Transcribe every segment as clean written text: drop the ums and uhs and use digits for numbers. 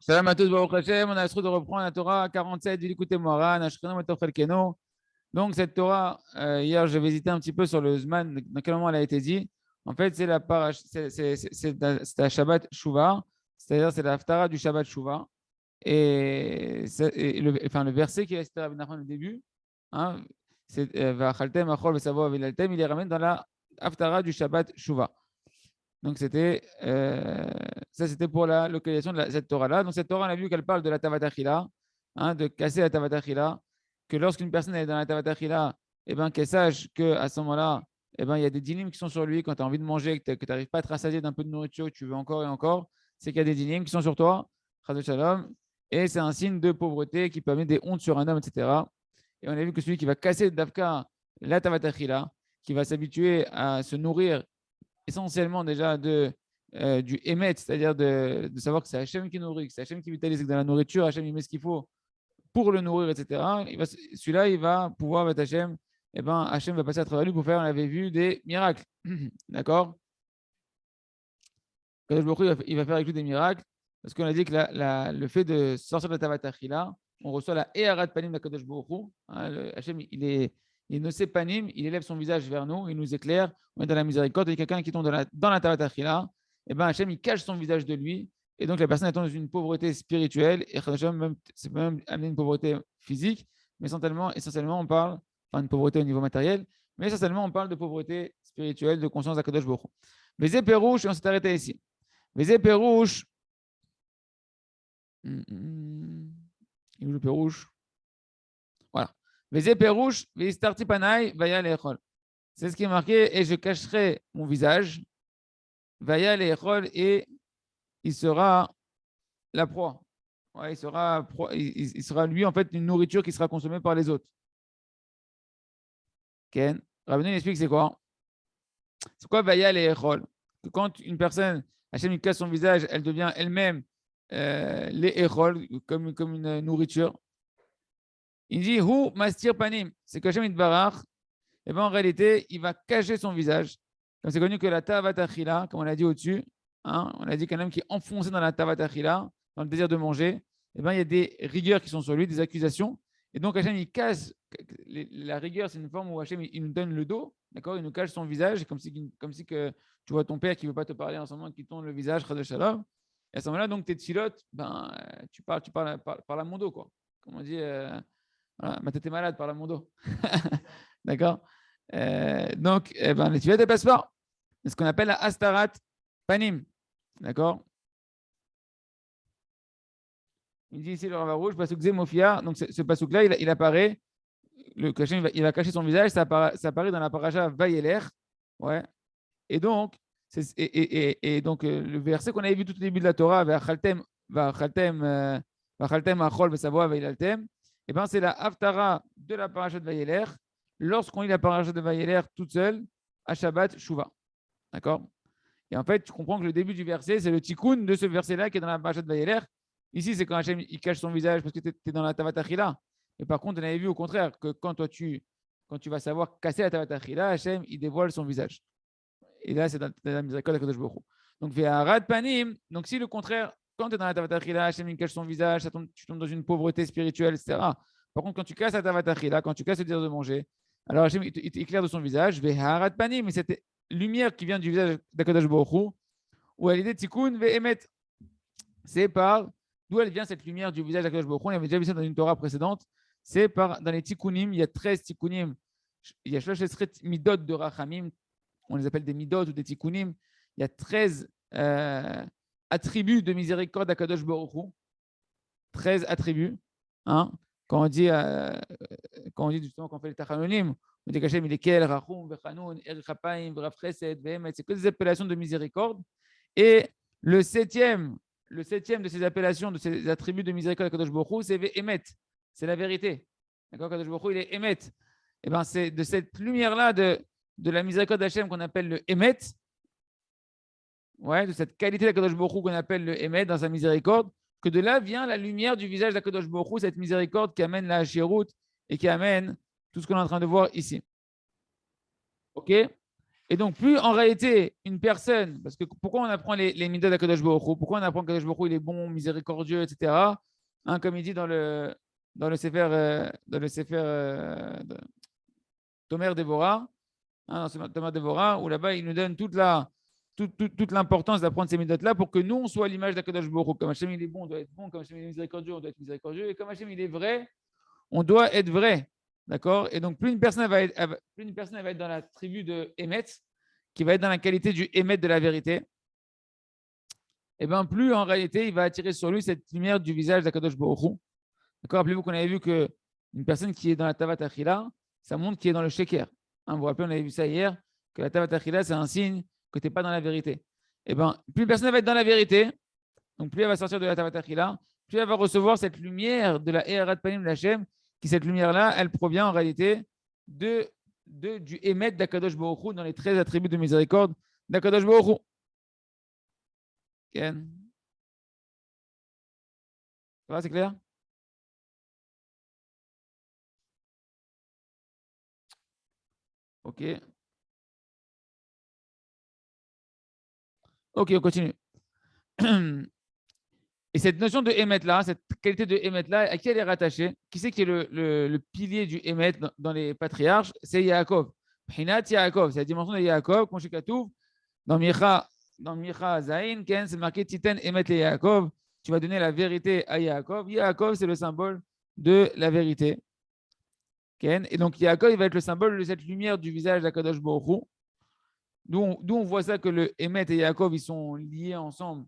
Shalom à tous, Baruch Hashem. On a le droit de reprendre la Torah 47 du Likutei Moharan, Ashkenazi Matov Chelkeno. Donc, cette Torah, hier, j'avais hésité un petit peu sur le Zman, dans quel moment elle a été dit. En fait, c'est la Shabbat Shuvah, c'est-à-dire c'est la Haftara du Shabbat Shuvah. Le verset qui est resté à le début, hein, c'est Va'achaltem achol v'savo avilaltem, il les ramène dans la Haftara du Shabbat Shuvah. Donc, ça, c'était pour la localisation de cette Torah-là. Donc, cette Torah, on a vu qu'elle parle de la Tavatachila, hein, de casser la Tavatachila, que lorsqu'une personne est dans la Tavatachila, eh ben, qu'elle sache qu'à ce moment-là, eh ben, il y a des dynimes qui sont sur lui quand tu as envie de manger, que tu n'arrives pas à te rassasier d'un peu de nourriture, que tu veux encore et encore, c'est qu'il y a des dynimes qui sont sur toi, Chas Shalom, et c'est un signe de pauvreté qui peut amener des hontes sur un homme, etc. Et on a vu que celui qui va casser Davka, la Tavatachila, qui va s'habituer à se nourrir essentiellement déjà du émet, c'est-à-dire de savoir que c'est Hachem qui nourrit, que c'est Hachem qui vitalise, que dans la nourriture, Hachem il met ce qu'il faut pour le nourrir, etc. Celui-là, il va pouvoir avec Hachem, et ben, Hachem va passer à travers lui pour faire, on avait vu, des miracles. D'accord. Kadosh Baruch Hu, il va faire avec lui des miracles, parce qu'on a dit que le fait de sortir de la Tavatachila, on reçoit la Eharat Panim de Kadosh Baruch Hu. Hachem, il est Nosé Panim, il élève son visage vers nous, il nous éclaire, on est dans la miséricorde, et quelqu'un qui tombe dans la Tavatachila, et ben Hachem, il cache son visage de lui, et donc la personne est dans une pauvreté spirituelle, et Hachem, c'est même amener une pauvreté physique, mais essentiellement on parle, enfin une pauvreté au niveau matériel, mais essentiellement on parle de pauvreté spirituelle, de conscience d'Akadosh Baruch Hu. Vezé Perouche, et on s'est arrêté ici. Vezé Perouche, il est le Perouche. Voilà. Vezé Perouche, Veistarti Panay, Vaya Lechol. C'est ce qui est marqué, et je cacherai mon visage, Vaya Lechol, et il sera la proie. Ouais, il sera lui en fait une nourriture qui sera consommée par les autres. Ken, Rabbeinu explique c'est quoi? C'est quoi Vaya Lechol? Que quand une personne, Hachem il casse son visage, elle devient elle-même les Echol, comme une nourriture. Il dit Hu Mastir Panim, c'est qu'Hachem il barach, et bien en réalité, il va cacher son visage. Comme c'est connu que la Tavatachila, comme on l'a dit au-dessus, hein, on a dit qu'un homme qui est enfoncé dans la Tavatachila, dans le désir de manger, et ben, il y a des rigueurs qui sont sur lui, des accusations. Et donc Hachem, il cache. La rigueur, c'est une forme où Hachem, il nous donne le dos, d'accord, il nous cache son visage, comme si que tu vois ton père qui ne veut pas te parler en ce moment, qui tourne le visage, Chas Shalom. Et à ce moment-là, donc tes tchilotes, ben, tu parles par à mon dos, quoi. Comme on dit, voilà, ma tête est malade, parle à mon dos. D'accord. Donc, ben, les tchilotes ne passent pas. C'est ce qu'on appelle la Astarat Panim. D'accord. Il dit ici le Rav Rouge, Pasuk Zemofia. Donc, ce Pasuk-là, il apparaît. Il va cacher son visage. Ça apparaît dans la paracha Vayeler. Ouais. Et donc, le verset qu'on avait vu tout au début de la Torah, Va'achaltem achol v'savo avilaltem, et ben c'est la Haftara de la paracha de Vayeler, lorsqu'on lit la paracha de Vayeler toute seule, à Shabbat Shuvah. D'accord. Et en fait, tu comprends que le début du verset, c'est le tikkun de ce verset-là qui est dans la paracha de Vayeler. Ici, c'est quand Hachem il cache son visage parce que tu es dans la Tavatachila. Mais par contre, on avait vu au contraire que quand tu vas savoir casser la Tavatachila, Hachem, il dévoile son visage. Et là, c'est dans la miséricorde de Kadosh Baruch Hu. Donc, Ve'arat Panim. Donc, si le contraire, quand tu es dans la Tavatachila, Hachem il cache son visage, tu tombes dans une pauvreté spirituelle, etc. Par contre, quand tu casses la Tavatachila, quand tu casses le désir de manger, alors Hachem il t'éclaire de son visage, Ve'arat Panim. Mais cette lumière qui vient du visage d'Akadosh Baruch Hu, ou à l'idée de Tikkun Ve'emet. C'est par d'où elle vient cette lumière du visage d'Akadosh Baruch Hu. On avait déjà vu ça dans une Torah précédente. C'est dans les Tikkunim, il y a 13 Tikkunim. Il y a 13 midot de Rachamim. On les appelle des midot ou des Tikkunim. Il y a 13 attributs de miséricorde d'Akadosh Baruch Hu. 13 attributs. Hein? Quand on dit justement qu'on fait les Tachanonim, on dit qu'Hachem il est Kel, Rachum, Vechanoun, Erchapaim, Vrav Chesed, Vehemet. C'est que des appellations de miséricorde. Et le septième de ces appellations, de ces attributs de miséricorde d'Akadosh Baruch Hu, c'est Vehemet. C'est la vérité. D'accord, Akadosh Baruch Hu, il est Emet. Et bien, c'est de cette lumière-là de la miséricorde d'Hachem qu'on appelle le Emet, ouais, de cette qualité d'Akadosh Baruch Hu qu'on appelle le Emet dans sa miséricorde, que de là vient la lumière du visage d'Akadosh Baruch Hu, cette miséricorde qui amène la Hashirut et qui amène tout ce qu'on est en train de voir ici. Ok. Et donc, plus en réalité, une personne, parce que pourquoi on apprend les midot d'Akadosh Baruch Hu, pourquoi on apprend qu'Akadosh Baruch Hu, il est bon, miséricordieux, etc. Hein, comme il dit dans le Sefer, Tomer Devorah, hein, dans ce Tomer Devorah, où là-bas, il nous donne toute l'importance d'apprendre ces méthodes-là pour que nous, on soit à l'image d'Akadosh Baruch Hu. Comme Hachem, il est bon, on doit être bon. Comme Hachem, il est miséricordieux, on doit être miséricordieux. Et comme Hachem, il est vrai, on doit être vrai. D'accord. Et donc, plus une personne va être dans la tribu de Emet, qui va être dans la qualité du Emet de la vérité, et bien plus en réalité, il va attirer sur lui cette lumière du visage d'Akadosh Baruch Hu. D'accord. Rappelez-vous qu'on avait vu qu'une personne qui est dans la Tavat Achila, ça montre qu'il est dans le Sheker. Hein, vous vous rappelez, on avait vu ça hier, que la Tavat Achila, c'est un signe que tu n'es pas dans la vérité. Et bien, plus une personne va être dans la vérité, donc plus elle va sortir de la Tavat Achila, plus elle va recevoir cette lumière de la Eharat Panim de l'Hachem, qui cette lumière-là, elle provient en réalité du Emet d'Akadosh Baruch Hu dans les 13 attributs de miséricorde d'Akadosh Baruch Hu. Ken, ça va, c'est clair? Ok. Ok, on continue. Et cette notion de Emet là, cette qualité de Emet là, à qui elle est rattachée? Qui c'est qui est le pilier du Emet dans les patriarches? C'est Yaakov. Phinat Yaakov, c'est la dimension de Yaakov, comme chez Katouf, dans Micha Zain, Ken, c'est marqué Titen Emet le Yaakov. Tu vas donner la vérité à Yaakov. Yaakov, c'est le symbole de la vérité. Ken. Et donc Yaakov, il va être le symbole de cette lumière du visage d'Akadosh Baruch Hu. D'où on voit ça que le Emet et Yaakov, ils sont liés ensemble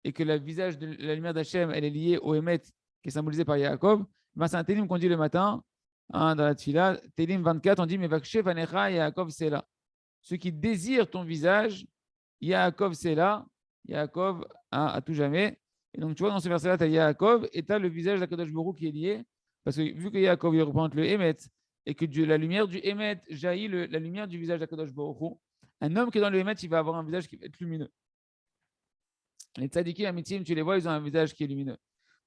et que le visage de la lumière d'Hachem, elle est liée au Emet qui est symbolisé par Yaakov. Ben, c'est un Télim qu'on dit le matin hein, dans la Tfila. Télim 24, on dit Mais Vakshe Vanecha Yaakov c'est là. Ceux qui désirent ton visage, Yaakov c'est là. Yaakov hein, à tout jamais. Et donc tu vois dans ce verset-là, tu as Yaakov et tu as le visage d'Akadosh Baruch qui est lié. Parce que vu que Yaakov il représente le Emet et que la lumière du Emet jaillit la lumière du visage d'Akadosh Baruch, un homme qui est dans le Emet, il va avoir un visage qui va être lumineux. Les tzadikim amitim, tu les vois, ils ont un visage qui est lumineux.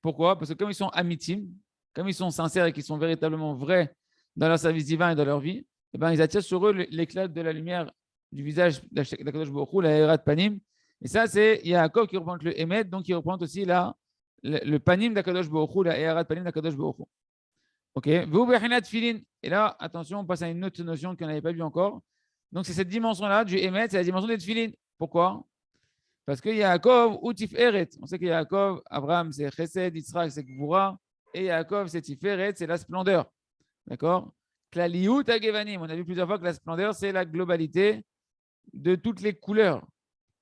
Pourquoi? Parce que comme ils sont amitim, comme ils sont sincères et qu'ils sont véritablement vrais dans leur service divin et dans leur vie, eh ben, ils attirent sur eux l'éclat de la lumière du visage d'Akadosh Baruch Hu, la Erat Panim. Et ça, c'est Yaakov qui représente le Emet, donc qui représente aussi le Panim d'Akadosh Baruch Hu, la Erat Panim d'Akadosh Baruch Hu. Ok. Et là, attention, on passe à une autre notion qu'on n'avait pas vue encore. Donc, c'est cette dimension-là du Emet, c'est la dimension des Tfilin. Pourquoi? Parce que Yaakov ou Tiferet. On sait que Yaakov, Abraham, c'est Chesed, Yitzhak, c'est Gvura. Et Yaakov, c'est Tiferet, c'est la splendeur. D'accord? Klaliut Agevanim. On a vu plusieurs fois que la splendeur, c'est la globalité de toutes les couleurs.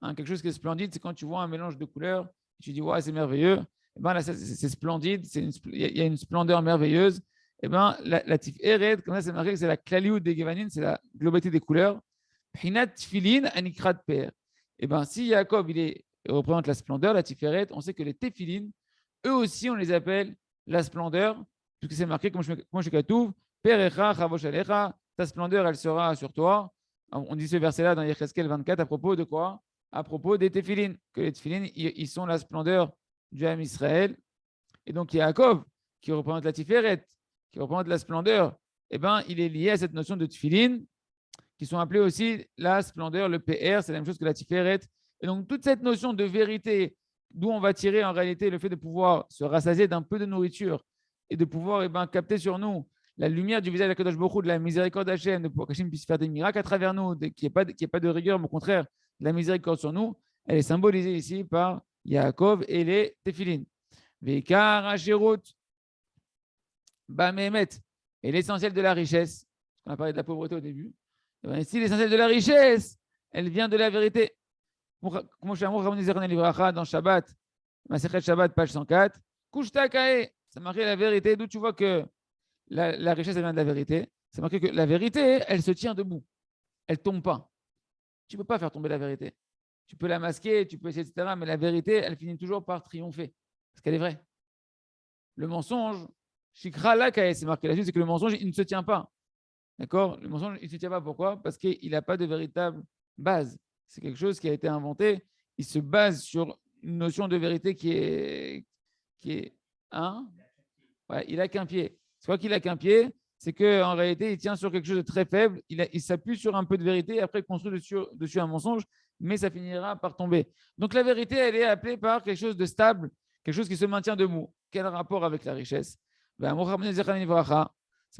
Hein, quelque chose qui est splendide, c'est quand tu vois un mélange de couleurs, tu dis, ouais, c'est merveilleux. Et ben là, c'est splendide, il y a une splendeur merveilleuse. Et ben la Tiferet, comme ça, c'est marqué que c'est la Klaliut Agevanim, c'est la globalité des couleurs. Phinat Tfilin Anikrat Per. Et bien, si Jacob il représente la splendeur, la Tiferet, on sait que les Téphilines, eux aussi, on les appelle la splendeur, puisque c'est marqué, comme je Katouv, Perecha, Chavosh Alecha, ta splendeur, elle sera sur toi. On dit ce verset-là dans Yecheskel 24 à propos de quoi? À propos des Téphilines, que les Téphilines, ils sont la splendeur du Ham Israël. Et donc, Yaakov, qui représente la Tiferet, qui représente la splendeur, eh ben, il est lié à cette notion de Tfilin, qui sont appelés aussi la splendeur, le PR, c'est la même chose que la Tiferet. Et donc, toute cette notion de vérité, d'où on va tirer en réalité le fait de pouvoir se rassasier d'un peu de nourriture et de pouvoir capter sur nous la lumière du visage d'Akadosh Baruch Hu, de la miséricorde d'Hachem, de pouvoir qu'Hachem puisse faire des miracles à travers nous, qu'il n'y ait pas de rigueur, mais au contraire, de la miséricorde sur nous, elle est symbolisée ici par Yaakov et les Téphilines. Vekar Asherut, Bamemet, et l'essentiel de la richesse, on a parlé de la pauvreté au début, ici, l'essentiel de la richesse, elle vient de la vérité. Comme dans Shabbat, Masechet Shabbat, page 104, Kushta Kae, ça marque la vérité, d'où tu vois que la richesse, elle vient de la vérité. C'est marqué que la vérité, elle se tient debout. Elle ne tombe pas. Tu ne peux pas faire tomber la vérité. Tu peux la masquer, tu peux essayer, etc. Mais la vérité, elle finit toujours par triompher. Parce qu'elle est vraie. Le mensonge, Shikra Lakae, c'est marqué là-dessus, c'est que le mensonge, il ne se tient pas. D'accord? Le mensonge, il ne se tient pas. Pourquoi? Parce qu'il n'a pas de véritable base. C'est quelque chose qui a été inventé. Il se base sur une notion de vérité qui est hein? Ouais, il n'a qu'un pied. C'est quoi qu'il n'a qu'un pied? c'est qu'en réalité, il tient sur quelque chose de très faible, il s'appuie sur un peu de vérité, et après il construit dessus un mensonge, mais ça finira par tomber. Donc la vérité, elle est appelée par quelque chose de stable, quelque chose qui se maintient debout. Quel rapport avec la richesse? C'est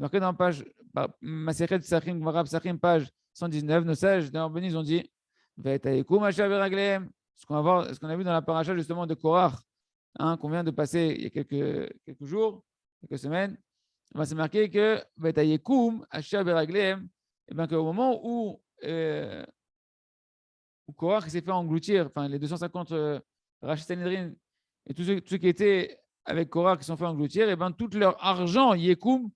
marqué dans la page Masechet Psachim, Gemara Psachim, page 119. Nos sages dans Bénis ont dit ce qu'on a vu dans la paracha justement de Korach, qu'on vient de passer il y a quelques jours, quelques semaines. C'est marqué que qu'au moment où Korach s'est fait engloutir, enfin les 250 Rachid Sanhedrin et tous ceux qui étaient avec Korach qui sont fait engloutir, et tout leur argent, Yekoum,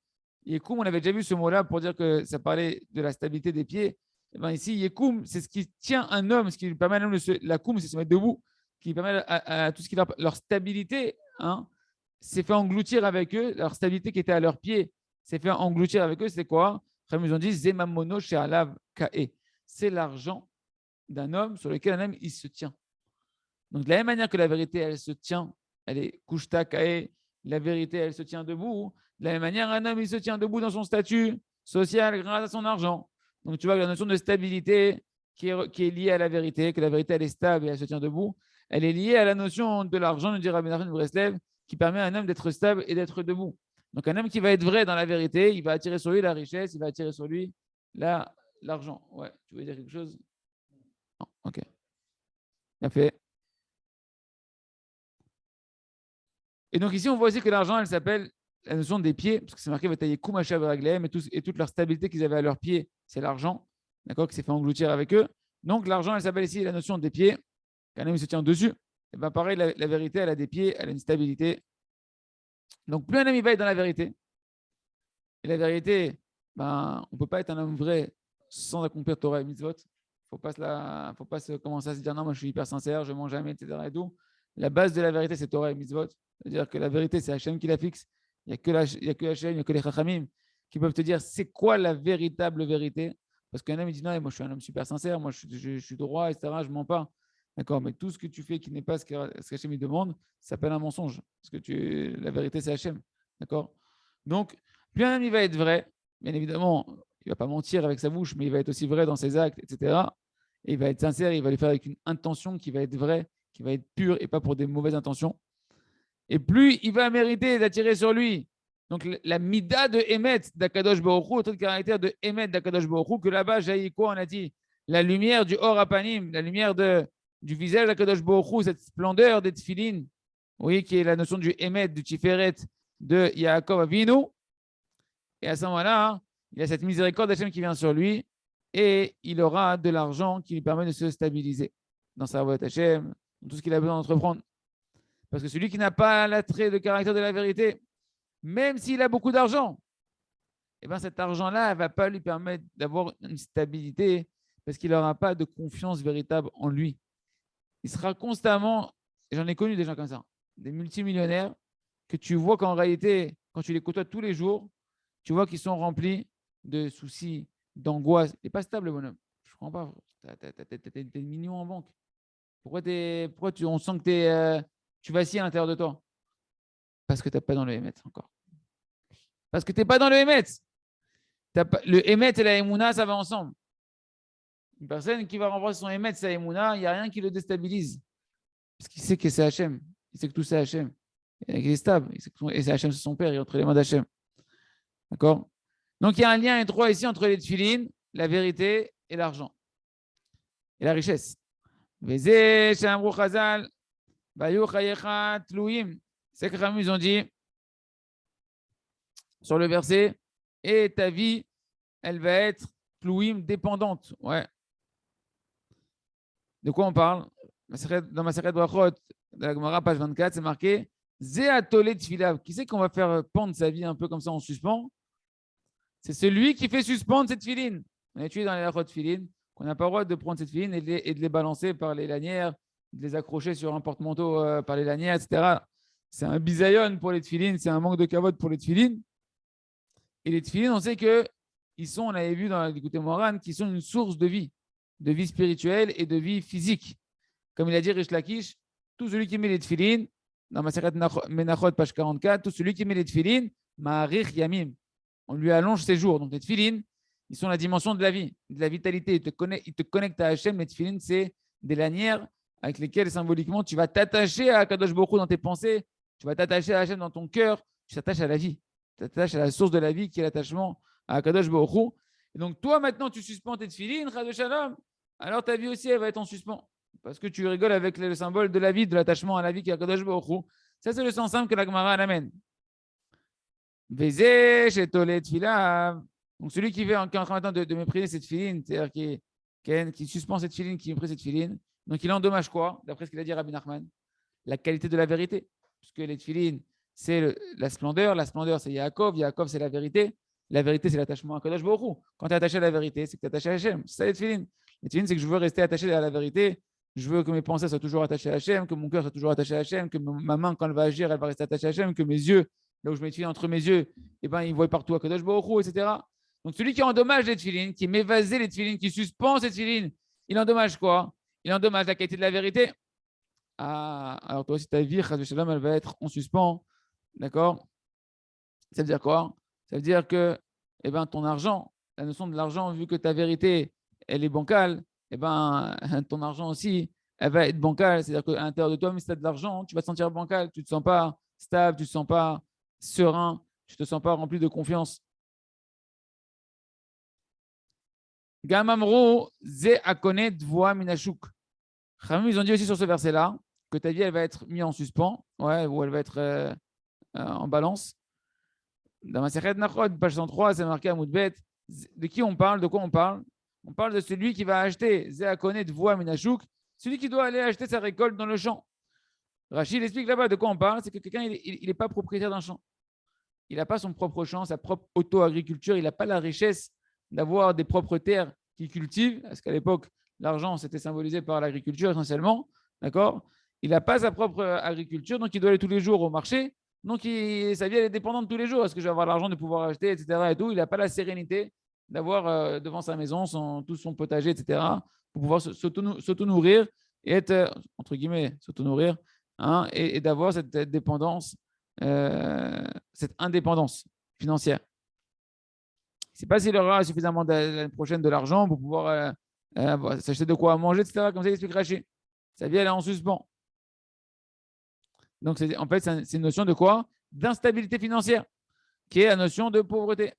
on avait déjà vu ce mot-là pour dire que ça parlait de la stabilité des pieds. Et ici, Yekoum, c'est ce qui tient un homme, ce qui lui permet à l'homme la koum, c'est se mettre debout, qui permet à tout ce qui leur stabilité, s'est fait engloutir avec eux, leur stabilité qui était à leurs pieds s'est fait engloutir avec eux, c'est quoi? Ils ont dit Zemamono She'alav Ka'e. C'est l'argent d'un homme sur lequel un homme il se tient. Donc, de la même manière que la vérité, elle se tient, elle est kushta Ka'e, la vérité, elle se tient debout. De la même manière, un homme, il se tient debout dans son statut social grâce à son argent. Donc, tu vois que la notion de stabilité qui est liée à la vérité, que la vérité, elle est stable et elle se tient debout, elle est liée à la notion de l'argent, nous dit Rabbi Nachman de Breslev, qui permet à un homme d'être stable et d'être debout. Donc, un homme qui va être vrai dans la vérité, il va attirer sur lui la richesse, il va attirer sur lui l'argent. Ouais, tu veux dire quelque chose? Non, ok. Bien fait. Et donc, ici, on voit aussi que l'argent, elle s'appelle la notion des pieds, parce que c'est marqué et toute leur stabilité qu'ils avaient à leurs pieds, c'est l'argent, d'accord, qui s'est fait engloutir avec eux. Donc, l'argent, elle s'appelle ici la notion des pieds, qu'un homme se tient dessus. Et bien, pareil, la vérité, elle a des pieds, elle a une stabilité. Donc, plus un homme va être dans la vérité, et la vérité, on ne peut pas être un homme vrai sans accomplir Torah et mitzvot. Il ne faut pas commencer à se dire non, moi je suis hyper sincère, je ne mens jamais, etc. Et tout. La base de la vérité, c'est Torah et mitzvot. C'est-à-dire que la vérité, c'est Hachem qui la fixe. Il n'y a que Hachem, il n'y a que les Chachamim qui peuvent te dire c'est quoi la véritable vérité. Parce qu'un homme, il dit non, moi je suis un homme super sincère, moi je suis droit, etc. Je ne mens pas. D'accord, mais tout ce que tu fais qui n'est pas ce qu'Hachem demande, ça s'appelle un mensonge. Parce que la vérité, c'est Hachem. D'accord. Donc, plus un homme il va être vrai, bien évidemment, il ne va pas mentir avec sa bouche, mais il va être aussi vrai dans ses actes, etc. Et il va être sincère, il va le faire avec une intention qui va être vraie, qui va être pure et pas pour des mauvaises intentions. Et plus il va mériter d'attirer sur lui. Donc la mida de Emet d'Akadosh Baruch Hu, autre caractère de Emet d'Akadosh Baruch Hu, que là-bas jaillit quoi? On a dit la lumière du Or Apanim, la lumière du visage d'Akadosh Baruch Hu, cette splendeur des tefilin, oui, qui est la notion du Emet, du Tiferet de Yaakov Avinu. Et à ce moment-là, il y a cette miséricorde d'Hachem qui vient sur lui et il aura de l'argent qui lui permet de se stabiliser dans sa voie d'Hachem, dans tout ce qu'il a besoin d'entreprendre. Parce que celui qui n'a pas l'attrait de caractère de la vérité, même s'il a beaucoup d'argent, eh bien cet argent-là ne va pas lui permettre d'avoir une stabilité parce qu'il n'aura pas de confiance véritable en lui. Il sera constamment, et j'en ai connu des gens comme ça, des multimillionnaires que tu vois qu'en réalité, quand tu les côtoies tous les jours, tu vois qu'ils sont remplis de soucis, d'angoisse. Il n'est pas stable, le bonhomme. Je ne comprends pas. Tu as des millions en banque. Pourquoi on sent que tu vacilles à l'intérieur de toi? Parce que tu n'es pas dans le Emet encore. Parce que tu n'es pas dans le Emet. Le Emet et la Emouna, ça va ensemble. Une personne qui va remplacer son Emet, sa Emouna, il n'y a rien qui le déstabilise. Parce qu'il sait que c'est Hachem. Il sait que tout c'est Hachem. Il est stable. Et c'est Hachem, c'est son père. Il est entre les mains d'Hachem. D'accord? Donc, il y a un lien étroit ici entre les tefilin, la vérité et l'argent. Et la richesse. C'est que Ramuz ont dit sur le verset, et ta vie, elle va être tlouim, dépendante. Ouais. De quoi on parle? Dans ma série de Brachot, de la Gemara, page 24, c'est marqué Zéatolé tfilav. Qui c'est qu'on va faire pendre sa vie un peu comme ça en suspens? C'est celui qui fait suspendre cette filine. On a étudié dans les Brachot de filine qu'on n'a pas le droit de prendre cette filine et de les balancer par les lanières, de les accrocher sur un porte-manteau par les lanières, etc. C'est un bisayon pour les tefilines, c'est un manque de cavote pour les tefilines. Et les tefilines, on sait qu'ils sont, on avait vu dans l'écouté Moran, qui sont une source de vie spirituelle et de vie physique. Comme il a dit Rish Lakish, tout celui qui met les tefilines, dans ma série Menachot, page 44, tout celui qui met les tefilines, ma'arich yamim. on lui allonge ses jours. Donc les tefilines, ils sont la dimension de la vie, de la vitalité. Ils te connectent à Hachem. Les tefilines, c'est des lanières avec lesquelles symboliquement tu vas t'attacher à Kadosh Baruch Hu dans tes pensées, tu vas t'attacher à Hachem dans ton cœur, tu t'attaches à la vie, tu t'attaches à la source de la vie qui est l'attachement à Kadosh Baruch Hu. Et donc toi maintenant tu suspends tes tefilines, Chas Shalom, alors ta vie aussi elle va être en suspens parce que tu rigoles avec le symbole de la vie, de l'attachement à la vie qui est Kadosh Baruch Hu. Ça c'est le sens simple que la Gemara amène. Vézé chez Tolet Tfilah. Donc celui qui est en train maintenant de mépriser cette filine, c'est-à-dire qui suspend cette filine, qui méprise cette filine, donc il endommage quoi, d'après ce qu'il a dit Rabbi Nachman? La qualité de la vérité. Puisque les tefilines, c'est la splendeur c'est Yaakov, Yaakov c'est la vérité c'est l'attachement à Kadosh Baruch Hu. Quand tu es attaché à la vérité, c'est que tu es attaché à Hachem. C'est ça les tefilines. Les tefilines, c'est que je veux rester attaché à la vérité, je veux que mes pensées soient toujours attachées à Hachem, que mon cœur soit toujours attaché à Hachem, que ma main, quand elle va agir, elle va rester attachée à Hachem, que mes yeux, là où je mets les tefilines entre mes yeux, eh ben, ils voient partout à Kadosh Baruch Hu, etc. Donc celui qui endommage les tefilines, qui m'évase les tefilines, qui suspend ces tefilines, il endommage quoi? Il endommage la qualité de la vérité. Ah, alors toi aussi ta vie, Chas Shalom, elle va être en suspens. D'accord? Ça veut dire quoi? Ça veut dire que eh ben, ton argent, la notion de l'argent, vu que ta vérité, elle est bancale, eh ben, ton argent aussi, elle va être bancale. C'est-à-dire qu'à l'intérieur de toi, même si tu as de l'argent, tu vas te sentir bancal. Tu ne te sens pas stable, tu ne te sens pas serein, tu ne te sens pas rempli de confiance. Gamamro, ze akone dvoa minashuk. Ils ont dit aussi sur ce verset-là que ta vie, elle va être mise en suspens, ouais, ou elle va être en balance. Dans ma Sechet Nachod, page 103, c'est marqué à Moudbet. De qui on parle? De quoi on parle? On parle de celui qui va acheter Zéakone de voix Minashuk, celui qui doit aller acheter sa récolte dans le champ. Rachid explique là-bas de quoi on parle, c'est que quelqu'un, il n'est pas propriétaire d'un champ. Il n'a pas son propre champ, sa propre auto-agriculture, il n'a pas la richesse d'avoir des propres terres qu'il cultive, parce qu'à l'époque, l'argent, c'était symbolisé par l'agriculture essentiellement, d'accord? Il n'a pas sa propre agriculture, donc il doit aller tous les jours au marché. Donc, sa vie, elle est dépendante tous les jours. Est-ce que je vais avoir l'argent de pouvoir acheter, etc. Et tout. Il n'a pas la sérénité d'avoir devant sa maison tout son potager, etc. Pour pouvoir s'auto-nourrir et être, entre guillemets, s'auto-nourrir, hein, et d'avoir cette dépendance, cette indépendance financière. Je ne sais pas s'il aura suffisamment l'année prochaine de l'argent pour pouvoir s'acheter de quoi manger, etc. Comme ça, il explique Rachid. Sa vie, elle est en suspens. Donc, en fait, c'est une notion de quoi? D'instabilité financière, qui est la notion de pauvreté.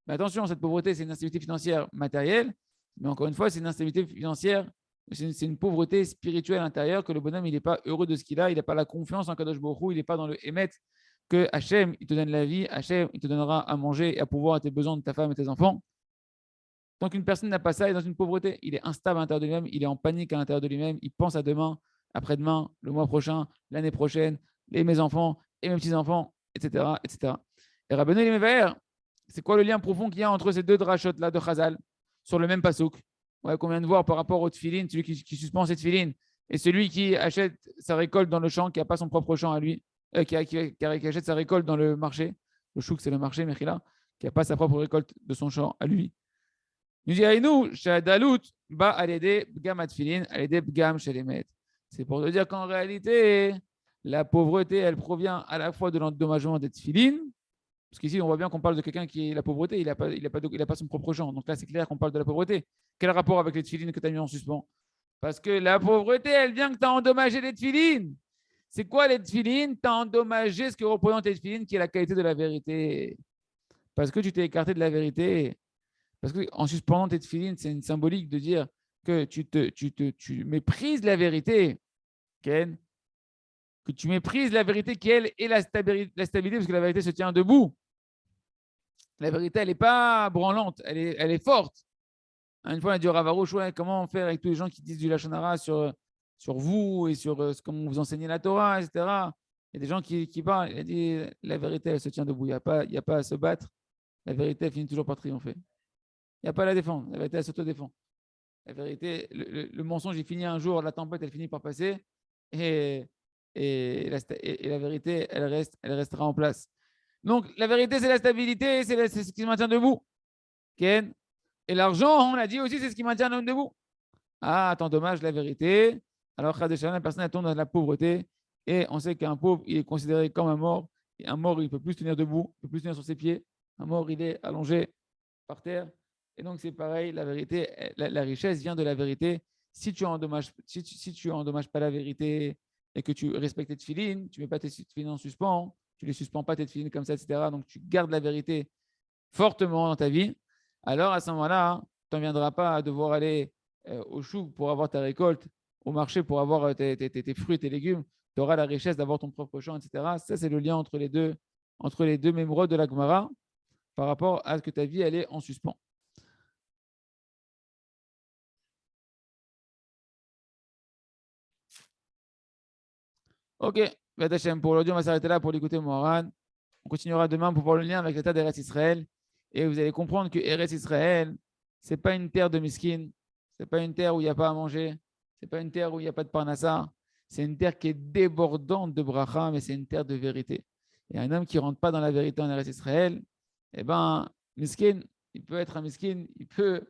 Mais attention, cette pauvreté, c'est une instabilité financière matérielle, mais encore une fois, c'est une instabilité financière, c'est une pauvreté spirituelle intérieure que le bonhomme, il n'est pas heureux de ce qu'il a, il n'a pas la confiance en Kadosh Baruch Hu, il n'est pas dans le émet que Hachem, il te donne la vie, Hachem, il te donnera à manger et à pouvoir à tes besoins de ta femme et tes enfants. Tant qu'une personne n'a pas ça, il est dans une pauvreté, il est instable à l'intérieur de lui-même, il est en panique à l'intérieur de lui-même, il pense à demain, après-demain, le mois prochain, l'année prochaine, et mes enfants, et mes petits-enfants, etc., etc. Et Rabbeinu Mevaer, c'est quoi le lien profond qu'il y a entre ces deux drachotes-là de Chazal sur le même pasouk, ouais, qu'on vient de voir par rapport au tefilin, celui qui suspend cette tefilin, et celui qui achète sa récolte dans le champ, qui n'a pas son propre champ à lui, qui achète sa récolte dans le marché, le chouk c'est le marché, Mechila, qui n'a pas sa propre récolte de son champ à lui. Nous dit Aïnou, Shadalut, Ba Alede, Bgam Atfilin, Alede, Bgam Shelemet. C'est pour te dire qu'en réalité, la pauvreté, elle provient à la fois de l'endommagement des tefilines, parce qu'ici, on voit bien qu'on parle de quelqu'un qui est la pauvreté, il n'a pas son propre champ. Donc là, c'est clair qu'on parle de la pauvreté. Quel rapport avec les tefilines que tu as mis en suspens? Parce que la pauvreté, elle vient que tu as endommagé les tefilines. C'est quoi les tefilines? Tu as endommagé ce que représentent les tefilines, qui est la qualité de la vérité. Parce que tu t'es écarté de la vérité. Parce qu'en suspendant tes tefilines, c'est une symbolique de dire que tu méprises la vérité, Ken, que tu méprises la vérité qui, elle, est la stabilité, parce que la vérité se tient debout. La vérité, elle n'est pas branlante, elle est forte. Une fois, on a dit au Ravarouche, ouais, comment faire avec tous les gens qui disent du Lachon Hara sur vous et sur comment vous enseignez la Torah, etc. Il y a des gens qui parlent. Il a dit, la vérité, elle se tient debout. Il n'y a pas à se battre. La vérité, elle finit toujours par triompher. Il n'y a pas à la défendre. La vérité, elle s'autodéfend. La vérité, le mensonge, il finit un jour, la tempête, elle finit par passer. Et la vérité, elle restera en place. Donc, la vérité, c'est la stabilité, c'est ce qui se maintient debout. Ken. Et l'argent, on l'a dit aussi, c'est ce qui maintient l'homme debout. Ah, tant dommage, la vérité. Alors, la personne, elle tombe dans la pauvreté. Et on sait qu'un pauvre, il est considéré comme un mort. Et un mort, il ne peut plus tenir debout, il ne peut plus tenir sur ses pieds. Un mort, il est allongé par terre. Et donc, c'est pareil, la vérité, la richesse vient de la vérité. Si tu endommages, si tu endommages pas la vérité et que tu respectes tes tefilines, tu ne mets pas tes tefilines en suspens, tu ne les suspends pas tes tefilines comme ça, etc. Donc, tu gardes la vérité fortement dans ta vie. Alors, à ce moment-là, tu n'en viendras pas à devoir aller au chouk pour avoir ta récolte, au marché pour avoir tes fruits et tes légumes. Tu auras la richesse d'avoir ton propre champ, etc. Ça, c'est le lien entre les deux mémoires de la Gemara par rapport à ce que ta vie, elle est en suspens. Ok, pour aujourd'hui, on va s'arrêter là pour l'écouter, Moharan. On continuera demain pour voir le lien avec l'état d'Eretz Israël. Et vous allez comprendre que Eretz Israël, ce n'est pas une terre de miskin, ce n'est pas une terre où il n'y a pas à manger, ce n'est pas une terre où il n'y a pas de parnassa. C'est une terre qui est débordante de bracha, mais c'est une terre de vérité. Et un homme qui ne rentre pas dans la vérité en Eretz Israël, eh ben, miskin, il peut être un miskin, il peut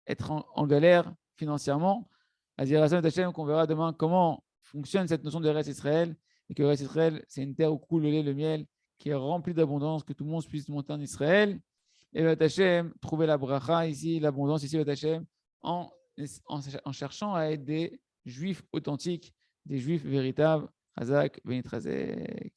être en galère financièrement. Azir Hashem, qu'on verra demain comment fonctionne cette notion de Eretz Israël, et que Eretz Israël, c'est une terre où coule le lait, le miel, qui est remplie d'abondance, que tout le monde puisse monter en Israël. Et Hashem, trouver la bracha ici, l'abondance ici, Hashem, en cherchant à être des juifs authentiques, des juifs véritables. Hazak, Benitrazek.